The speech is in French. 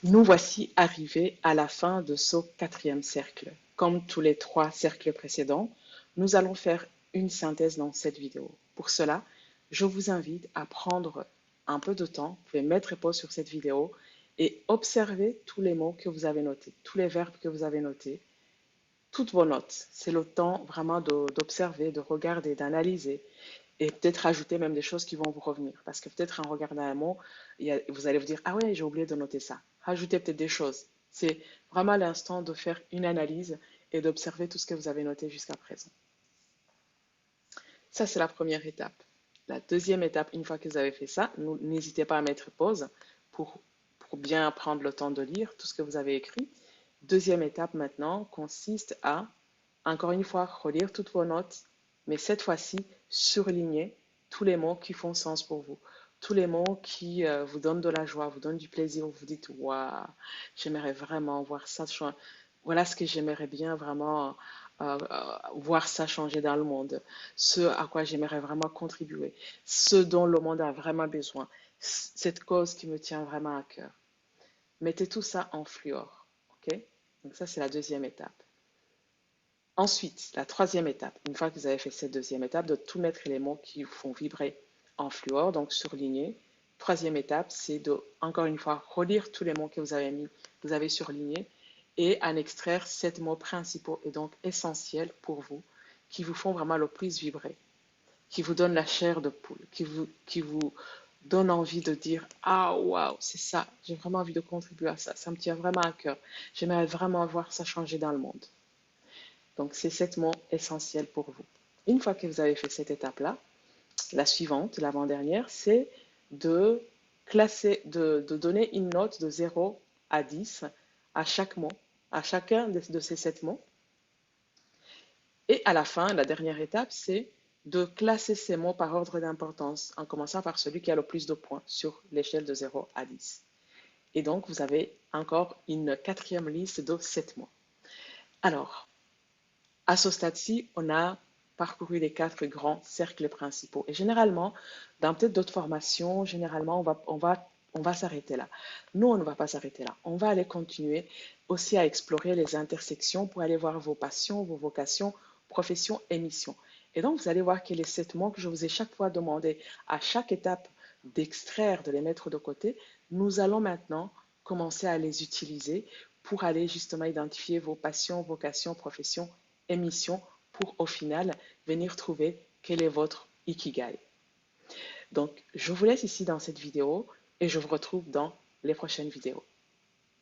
Nous voici arrivés à la fin de ce quatrième cercle. Comme tous les trois cercles précédents, nous allons faire une synthèse dans cette vidéo. Pour cela, je vous invite à prendre un peu de temps, vous pouvez mettre pause sur cette vidéo et observer tous les mots que vous avez notés, tous les verbes que vous avez notés, toutes vos notes. C'est le temps vraiment d'observer, de regarder, d'analyser et peut-être ajouter même des choses qui vont vous revenir. Parce que peut-être en regardant un mot, vous allez vous dire, ah ouais, j'ai oublié de noter ça. Rajoutez peut-être des choses. C'est vraiment l'instant de faire une analyse et d'observer tout ce que vous avez noté jusqu'à présent. Ça, c'est la première étape. La deuxième étape, une fois que vous avez fait ça, n'hésitez pas à mettre pause pour, pour bien prendre le temps de lire tout ce que vous avez écrit. Deuxième étape maintenant consiste à, encore une fois, relire toutes vos notes, mais cette fois-ci, surligner tous les mots qui font sens pour vous. Tous les mots qui vous donnent de la joie, vous donnent du plaisir, vous dites, waouh, j'aimerais vraiment voir ça. Voilà ce que j'aimerais bien vraiment voir ça changer dans le monde, ce à quoi j'aimerais vraiment contribuer, ce dont le monde a vraiment besoin, cette cause qui me tient vraiment à cœur. Mettez tout ça en fluor, ok? Donc ça, c'est la deuxième étape. Ensuite, la troisième étape, une fois que vous avez fait cette deuxième étape, de tout mettre les mots qui vous font vibrer en fluor, donc surligner. Troisième étape, c'est de, encore une fois, relire tous les mots que vous avez mis, vous avez surlignés, et en extraire 7 mots principaux et donc essentiels pour vous, qui vous font vraiment le plus vibrer, qui vous donnent la chair de poule, qui vous donnent envie de dire, ah waouh, c'est ça, j'ai vraiment envie de contribuer à ça, ça me tient vraiment à cœur, j'aimerais vraiment voir ça changer dans le monde. Donc, c'est 7 mots essentiels pour vous. Une fois que vous avez fait cette étape-là, la suivante, l'avant-dernière, c'est de classer, de donner une note de 0 à 10 à chaque mot, à chacun de ces 7 mots. Et à la fin, la dernière étape, c'est de classer ces mots par ordre d'importance, en commençant par celui qui a le plus de points sur l'échelle de 0 à 10. Et donc, vous avez encore une quatrième liste de 7 mots. Alors, à ce stade-ci, on a parcouru les 4 grands cercles principaux. Et généralement, dans peut-être d'autres formations, généralement, on va s'arrêter là. Nous, on ne va pas s'arrêter là. On va aller continuer aussi à explorer les intersections pour aller voir vos passions, vos vocations, professions et missions. Et donc, vous allez voir que les 7 mots que je vous ai chaque fois demandé à chaque étape d'extraire, de les mettre de côté, nous allons maintenant commencer à les utiliser pour aller justement identifier vos passions, vocations, professions et missions pour au final venir trouver quel est votre Ikigai. Donc, je vous laisse ici dans cette vidéo et je vous retrouve dans les prochaines vidéos.